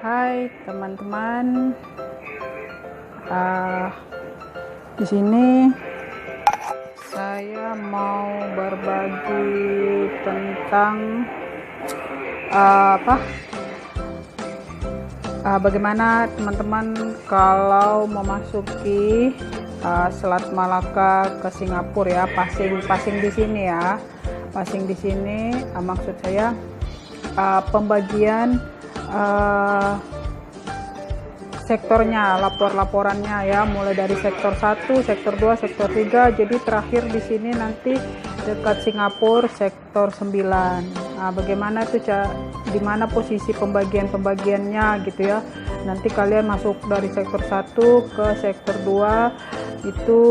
Hai teman-teman, di sini saya mau berbagi tentang bagaimana teman-teman kalau memasuki Selat Malaka ke Singapura ya, passing di sini ya, passing di sini. Maksud saya pembagian sektornya, laporannya ya, mulai dari sektor 1, sektor 2, sektor 3. Jadi terakhir di sini nanti dekat Singapura sektor 9. Bagaimana itu di mana posisi pembagiannya gitu ya. Nanti kalian masuk dari sektor 1 ke sektor 2 itu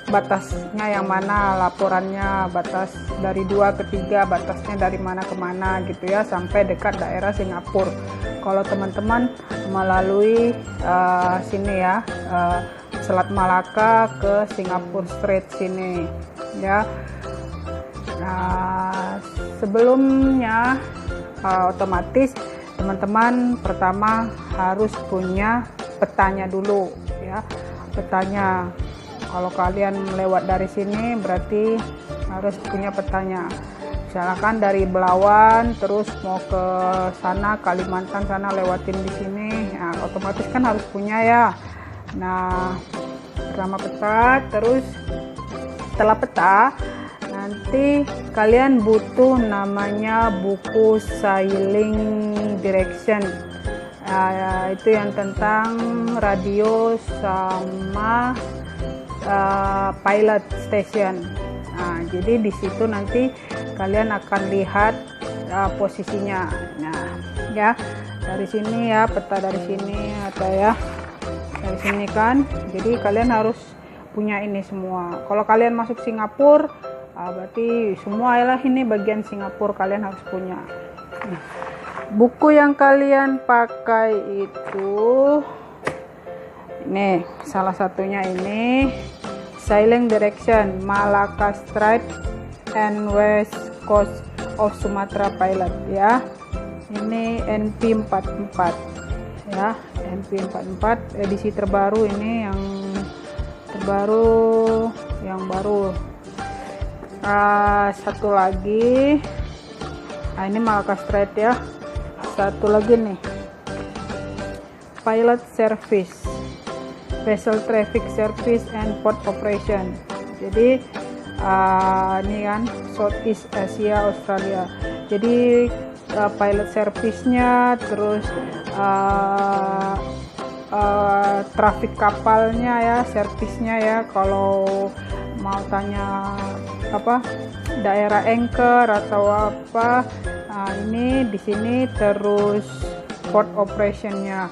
batasnya yang mana, laporannya batas dari 2 ke 3, batasnya dari mana ke mana gitu ya, sampai dekat daerah Singapura. Kalau teman-teman melalui sini ya, Selat Malaka ke Singapura Strait sini ya. Nah, sebelumnya otomatis teman-teman pertama harus punya petanya dulu ya, petanya. Kalau kalian lewat dari sini berarti harus punya petanya. Misalkan dari Belawan terus mau ke sana Kalimantan sana lewatin di sini, nah, otomatis kan harus punya ya. Nah, pertama peta, terus setelah peta nanti kalian butuh namanya buku sailing direction. Itu yang tentang radio sama pilot station. Nah, jadi di situ nanti kalian akan lihat posisinya. Nah, ya dari sini ya, peta dari sini atau ya dari sini kan. Jadi kalian harus punya ini semua. Kalau kalian masuk Singapura, berarti semua lah ini bagian Singapura kalian harus punya. Nah, buku yang kalian pakai itu ini, salah satunya ini Sailing Direction Malacca Strait and West Coast of Sumatra Pilot ya. Ini NP44 ya, NP44 edisi terbaru, ini yang terbaru, yang baru. Satu lagi, ini Malacca Strait ya. Satu lagi nih, Pilot Service, Vessel Traffic Service and Port Operation. Jadi ini kan Southeast Asia Australia. Jadi pilot service-nya, terus traffic kapalnya ya, servisnya ya. Kalau mau tanya apa daerah anchor atau apa, ini di sini. Terus port operation-nya.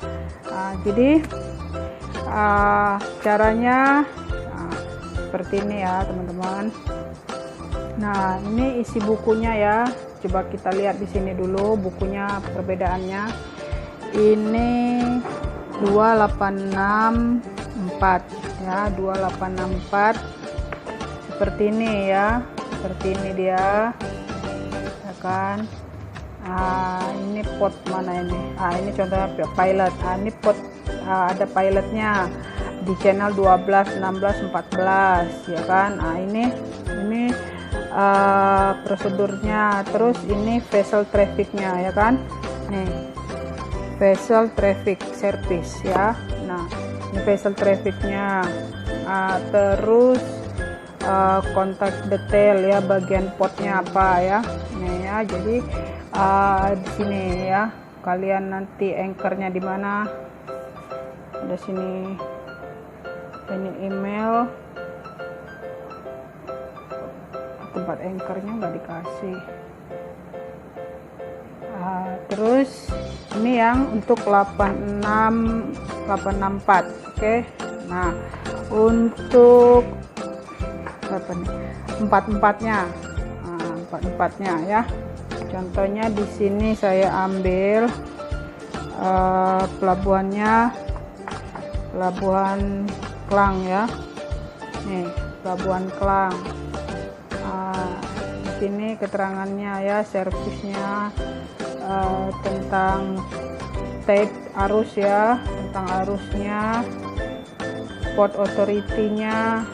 Jadi caranya seperti ini ya teman-teman. Nah, ini isi bukunya ya. Coba kita lihat di sini dulu bukunya, perbedaannya. Ini 2864 ya, 2864 seperti ini ya. Seperti ini dia ya kan. Ini port mana ini? Ini contohnya pilot. Ini port, ada pilotnya di channel 12, 16, 14 ya kan. Ini prosedurnya. Terus ini vessel trafficnya ya kan. Nih, vessel traffic service ya. Nah, ini vessel trafficnya. Terus kontak detail ya, bagian portnya apa ya. Nih ya, jadi di sini ya, kalian nanti anchornya di mana. Ada sini, ini email, tempat anchornya nggak dikasih. Terus ini yang untuk 864. Oke. Nah, untuk apa nih, 44-nya, 44-nya ya. Contohnya di sini saya ambil pelabuhannya, Pelabuhan Klang ya. Nih, Pelabuhan Klang. Di sini keterangannya ya, servisnya tentang tape arus ya, tentang arusnya, port authority-nya,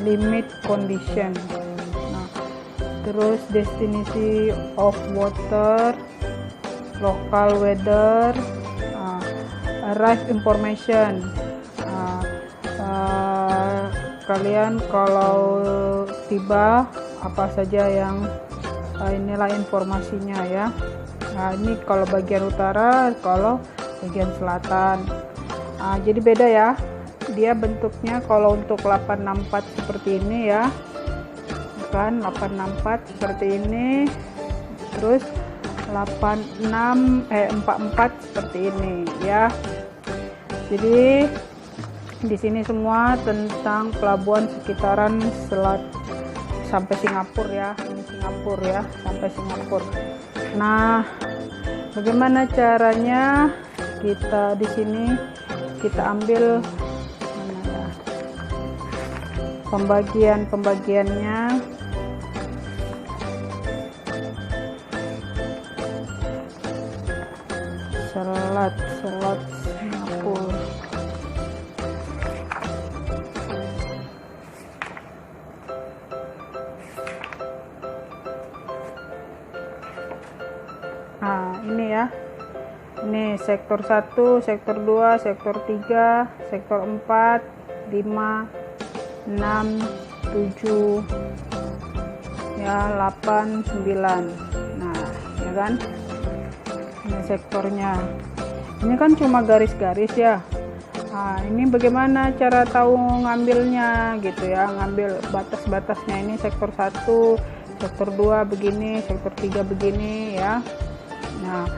limit condition. Nah, terus destination of water, local weather, arrive information. Kalian kalau tiba apa saja yang inilah informasinya ya. Nah, ini kalau bagian utara, kalau bagian selatan. Jadi beda ya, dia bentuknya. Kalau untuk 864 seperti ini ya kan, 864 seperti ini, terus 44 seperti ini ya. Jadi di sini semua tentang pelabuhan sekitaran selat sampai Singapura ya, ini Singapura ya, sampai Singapura. Nah, bagaimana caranya kita di sini kita ambil mana ya, pembagiannya. Selat Singapura. Nah, ini ya. Ini sektor 1, sektor 2, sektor 3, sektor 4, 5, 6, 7, ya, 8, 9. Nah, ya kan? Ini sektornya. Ini kan cuma garis-garis ya. Nah, ini bagaimana cara tahu ngambilnya gitu ya, ngambil batas-batasnya. Ini sektor 1, sektor 2 begini, sektor 3 begini ya. Nah,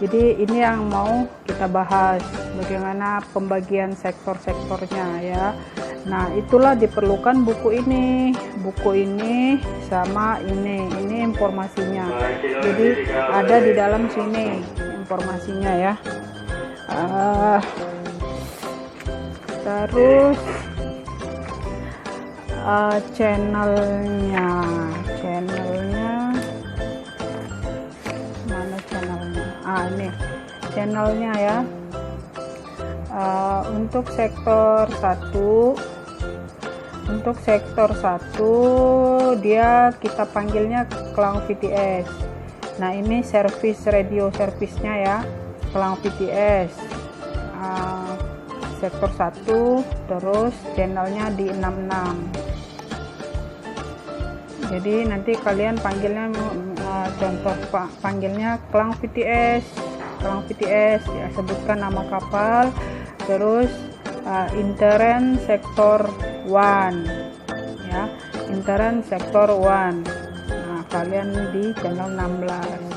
jadi ini yang mau kita bahas, bagaimana pembagian sektor-sektornya ya. Nah, itulah diperlukan buku ini sama ini informasinya. Jadi ada di dalam sini informasinya ya. Terus channelnya mana channelnya? Ini channelnya ya. Untuk sektor 1 dia kita panggilnya Klang VTS. Nah, ini service radio service-nya ya, Klang VTS. Sektor 1, terus channelnya di 66. Jadi nanti kalian panggilnya contoh panggilnya Klang VTS ya, sebutkan nama kapal, terus intern sektor 1 ya, intern sektor 1. Nah, kalian di channel 16.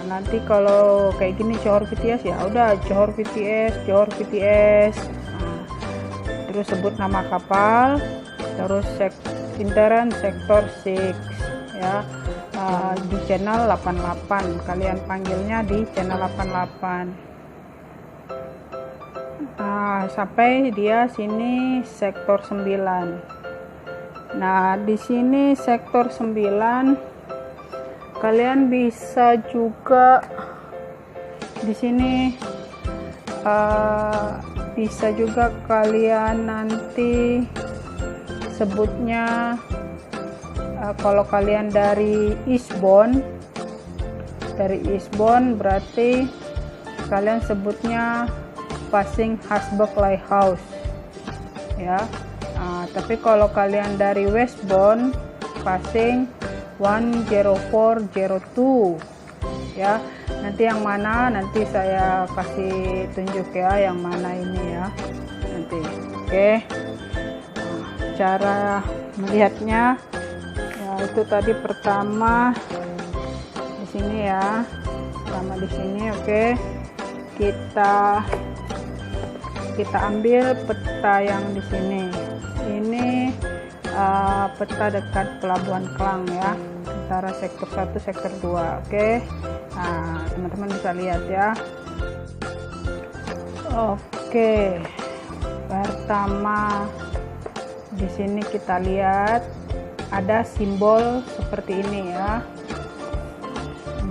Nanti kalau kayak gini Johor VTS ya udah Johor VTS. Nah, terus sebut nama kapal, terus intern sektor 6 ya, di channel 88. Kalian panggilnya di channel 88. Sampai dia sini sektor 9. Nah, di sini sektor 9 kalian bisa juga di sini bisa juga kalian nanti sebutnya kalau kalian dari eastbound berarti kalian sebutnya passing Hasberg Lighthouse ya. Tapi kalau kalian dari westbound passing 10402 ya. Nanti yang mana nanti saya kasih tunjuk ya, yang mana ini ya nanti. Oke. Cara melihatnya ya, itu tadi pertama di sini ya, pertama di sini. Oke, kita ambil peta yang di sini. Ini peta dekat Pelabuhan Klang ya, antara sektor 1 sektor 2. Oke. Nah, teman-teman bisa lihat ya. Oke. Pertama di sini kita lihat ada simbol seperti ini ya.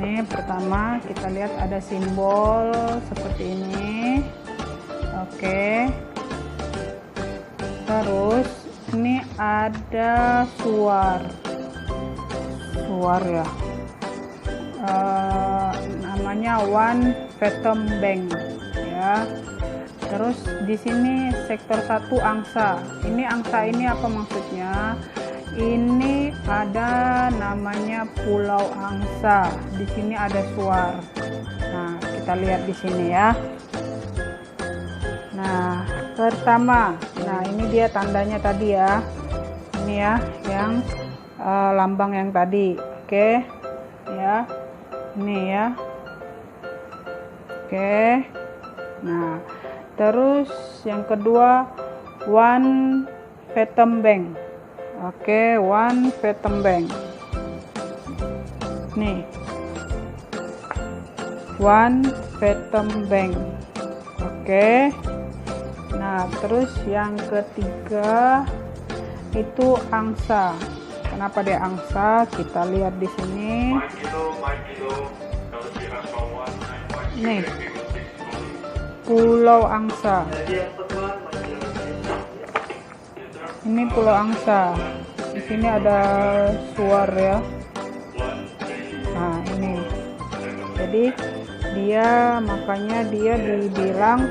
Ini pertama kita lihat ada simbol seperti ini. Oke. Terus ini ada suar ya. Namanya One Phantom Bank ya. Terus di sini sektor 1 angsa. Ini angsa ini apa maksudnya? Ini ada namanya Pulau Angsa. Di sini ada suar. Nah, kita lihat di sini ya. Nah, pertama, nah ini dia tandanya tadi ya. Ini ya, yang lambang yang tadi. Oke. Ya. Ini ya. Oke. Nah, terus yang kedua One Phantom Bank. Oke, One Phantom Bank. Nih. One Phantom Bank. Oke. Nah, terus yang ketiga itu angsa. Kenapa dia angsa? Kita lihat di sini. Nih. Pulau Angsa. Ini Pulau Angsa. Di sini ada suar ya. Nah, ini. Jadi dia makanya dia dibilang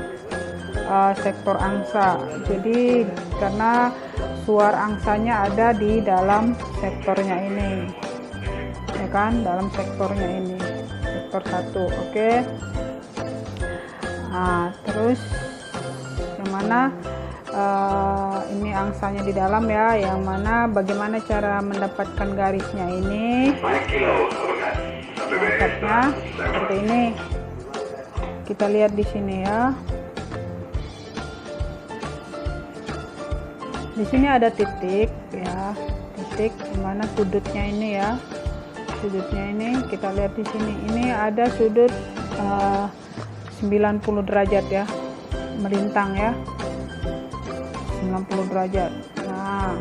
sektor angsa. Jadi karena suar angsanya ada di dalam sektornya ini. Ya kan? Dalam sektornya ini. Sektor 1. Oke. Nah, terus yang mana ini angsanya di dalam ya, yang mana bagaimana cara mendapatkan garisnya ini. Angkatnya seperti ini. Kita lihat di sini ya. Di sini ada titik ya, titik di mana sudutnya ini ya. Sudutnya ini kita lihat di sini. Ini ada sudut 90 derajat ya, melintang ya, 90 derajat. Nah,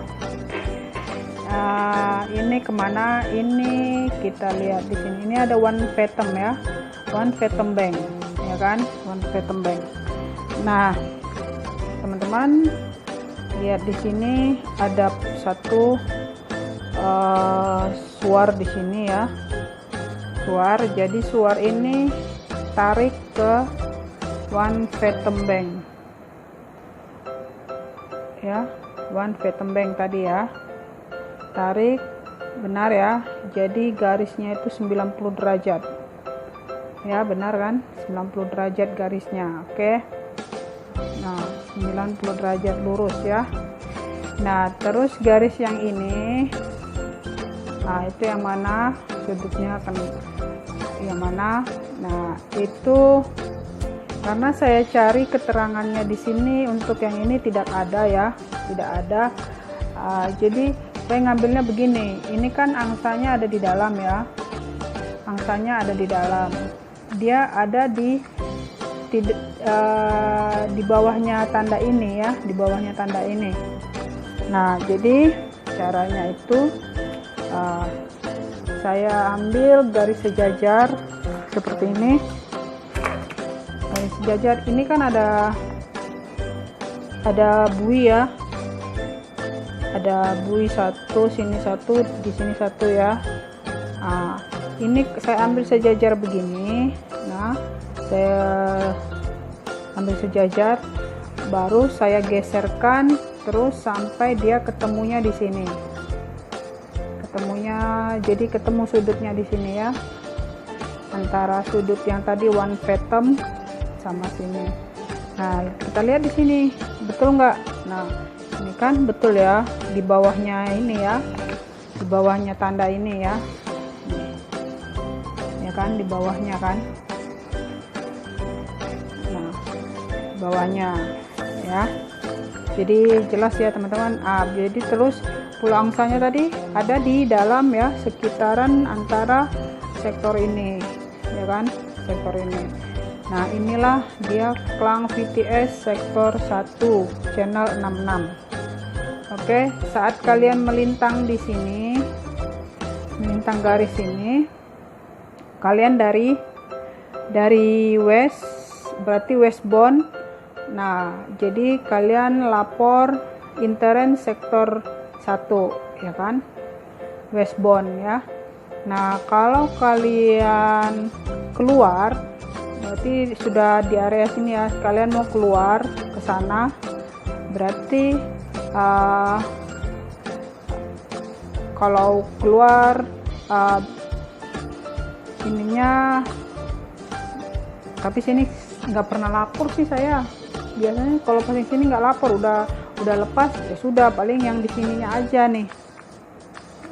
ini kemana? Ini kita lihat di sini. Ini ada One Phantom ya, One Phantom Bank, ya kan? One Phantom Bank. Nah, teman-teman lihat di sini ada satu suar di sini ya, suar. Jadi suar ini tarik ke One Phantom Bank ya, One Phantom Bank tadi ya, tarik benar ya. Jadi garisnya itu 90 derajat ya, benar kan? 90 derajat garisnya. Oke. Nah, 90 derajat lurus ya. Nah, terus garis yang ini, nah itu yang mana sudutnya akan yang mana? Nah, itu karena saya cari keterangannya di sini, untuk yang ini tidak ada ya, tidak ada. Jadi saya ngambilnya begini. Ini kan angsanya ada di dalam ya, angsanya ada di dalam. Dia ada di bawahnya tanda ini ya, di bawahnya tanda ini. Nah, jadi caranya itu saya ambil garis sejajar seperti ini. Garis sejajar ini kan ada buih ya, ada buih satu, sini satu, di sini satu ya. Nah, ini saya ambil sejajar begini. Nah, saya ambil sejajar, baru saya geserkan terus sampai dia ketemunya di sini. Ketemunya, jadi ketemu sudutnya di sini ya, antara sudut yang tadi One Phantom sama sini. Nah, kita lihat di sini, betul nggak? Nah, ini kan betul ya, di bawahnya ini ya, di bawahnya tanda ini ya, ya kan, di bawahnya kan. Nah, bawahnya ya. Jadi jelas ya teman-teman. Jadi terus pulau angsanya tadi ada di dalam ya, sekitaran antara sektor ini ya kan, sektor ini. Nah, inilah dia Klang VTS sektor 1 channel 66. Oke, saat kalian melintang di sini, melintang garis ini, kalian dari west, berarti westbound. Nah, jadi kalian lapor intern sektor 1 ya kan, westbound ya. Nah, kalau kalian keluar berarti sudah di area sini ya, kalian mau keluar ke sana berarti kalau keluar ininya, tapi sini nggak pernah lapor sih saya. Biasanya kalau pas sini nggak lapor, udah lepas ya sudah, paling yang di sininya aja nih,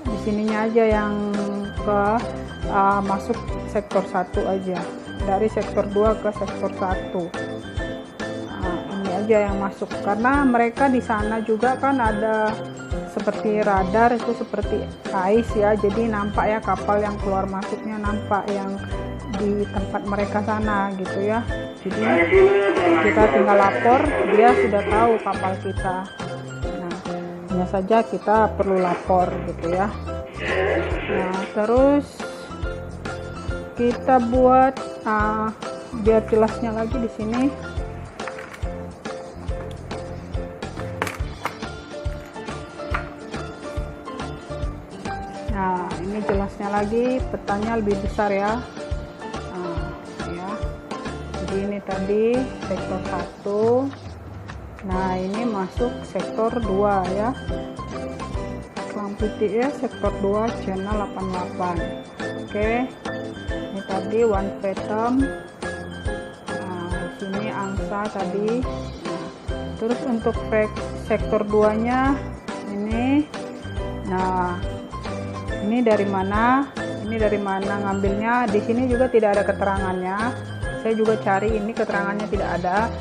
di sininya aja yang ke masuk sektor 1 aja, dari sektor 2 ke sektor 1. Ini aja yang masuk, karena mereka di sana juga kan ada seperti radar, itu seperti ais ya, jadi nampak ya kapal yang keluar masuknya, nampak yang di tempat mereka sana gitu ya. Jadi kita tinggal lapor, dia sudah tahu kapal kita. Nah, hanya saja kita perlu lapor gitu ya. Nah, terus kita buat biar jelasnya lagi di sini. Nah, ini jelasnya lagi, petanya lebih besar ya. Ya. Jadi ini tadi sektor 1. Nah, ini masuk sektor 2 ya. Lampu ya, sektor 2 channel 88. Oke. Ini tadi one fathom. Nah, di sini angsa tadi. Nah, terus untuk sektor 2-nya ini. Nah, ini dari mana? Ini dari mana ngambilnya? Di sini juga tidak ada keterangannya. Saya juga cari, ini keterangannya tidak ada.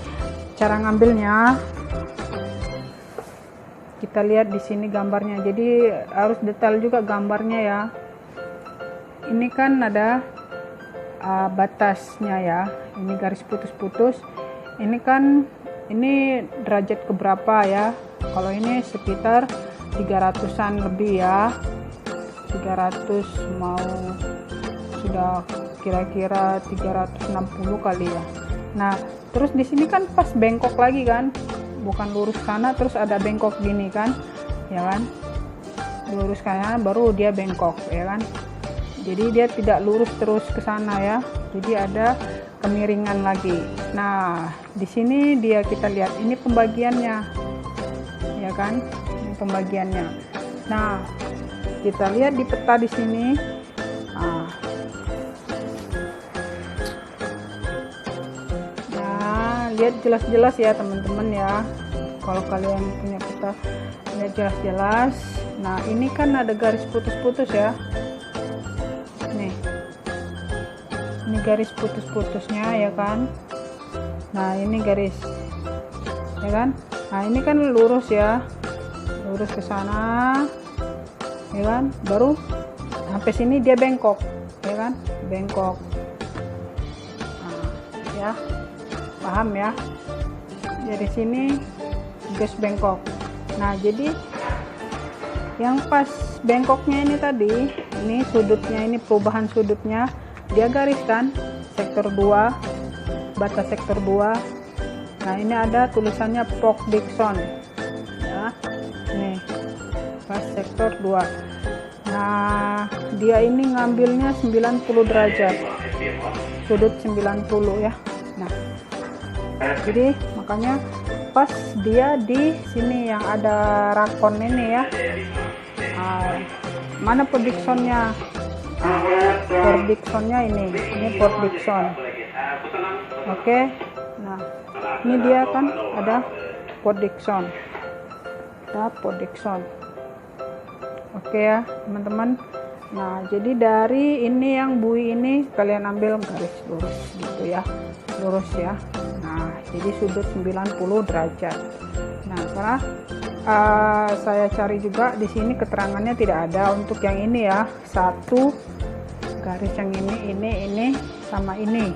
Cara ngambilnya kita lihat di sini gambarnya. Jadi harus detail juga gambarnya ya. Ini kan ada batasnya ya. Ini garis putus-putus. Ini kan ini derajat keberapa ya? Kalau ini sekitar 300-an lebih ya. 300 mau sudah kira-kira 360 kali ya. Nah, terus di sini kan pas bengkok lagi kan, bukan lurus sana terus ada bengkok gini kan, ya kan, lurus kanan baru dia bengkok ya kan. Jadi dia tidak lurus terus ke sana ya, jadi ada kemiringan lagi. Nah, di sini dia kita lihat ini pembagiannya ya kan, ini pembagiannya. Nah, kita lihat di peta di sini. Nah, lihat jelas-jelas ya teman-teman ya. Kalau kalian punya peta, lihat jelas-jelas. Nah, ini kan ada garis putus-putus ya. Nih, ini garis putus-putusnya ya kan. Nah, ini garis, ya kan. Nah, ini kan lurus ya, lurus ke sana. Ya kan, baru sampai sini dia bengkok ya kan, bengkok. Nah, ya paham ya, dari sini gas bengkok. Nah, jadi yang pas bengkoknya ini tadi, ini sudutnya, ini perubahan sudutnya dia garis kan, sektor 2, batas sektor 2. Nah, ini ada tulisannya Port Dickson ya, nih pas sektor 2. Nah, dia ini ngambilnya 90 derajat, sudut 90 ya. Nah, jadi makanya pas dia di sini yang ada rakon ini ya. Mana Port Dicksonnya? Port Dicksonnya ini Port Dickson. Oke. Nah, ini dia kan ada Port Dickson. Ada Port Dickson. Oke ya teman-teman. Nah, jadi dari ini yang bui ini kalian ambil garis lurus gitu ya, lurus ya. Nah, jadi sudut 90 derajat. Nah, karena saya cari juga di sini keterangannya tidak ada untuk yang ini ya, satu garis yang ini sama ini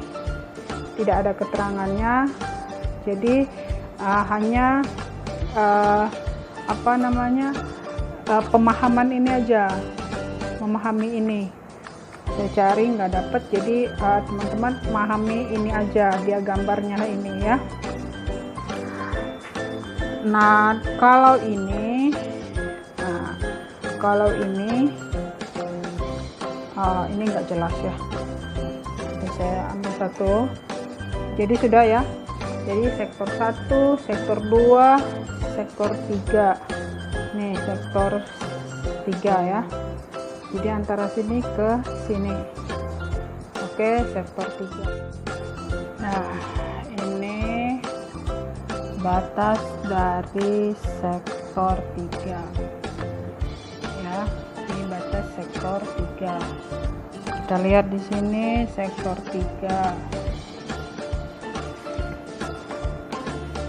tidak ada keterangannya. Jadi hanya apa namanya, pemahaman ini aja, memahami ini saya cari nggak dapet, jadi teman-teman memahami ini aja dia gambarnya ini ya. Nah kalau ini ini nggak jelas ya. Jadi saya ambil satu, jadi sudah ya. Jadi sektor 1, sektor 2, sektor 3 nih, sektor 3 ya. Jadi antara sini ke sini. Oke, sektor 3. Nah ini batas dari sektor 3 ya. Ini batas sektor 3. Kita lihat di sini sektor 3.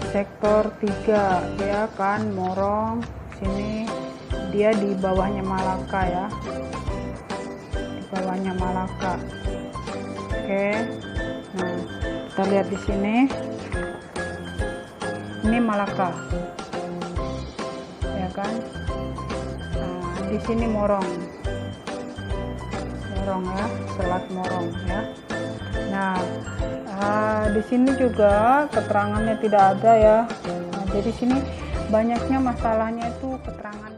Sektor 3 dia kan Morong, sini dia di bawahnya Malaka ya, di bawahnya Malaka. Oke, nah kita lihat di sini, ini Malaka ya kan. Nah di sini Morong ya, Selat Morong ya. Nah di sini juga keterangannya tidak ada ya. Nah, jadi sini banyaknya masalahnya itu keterangan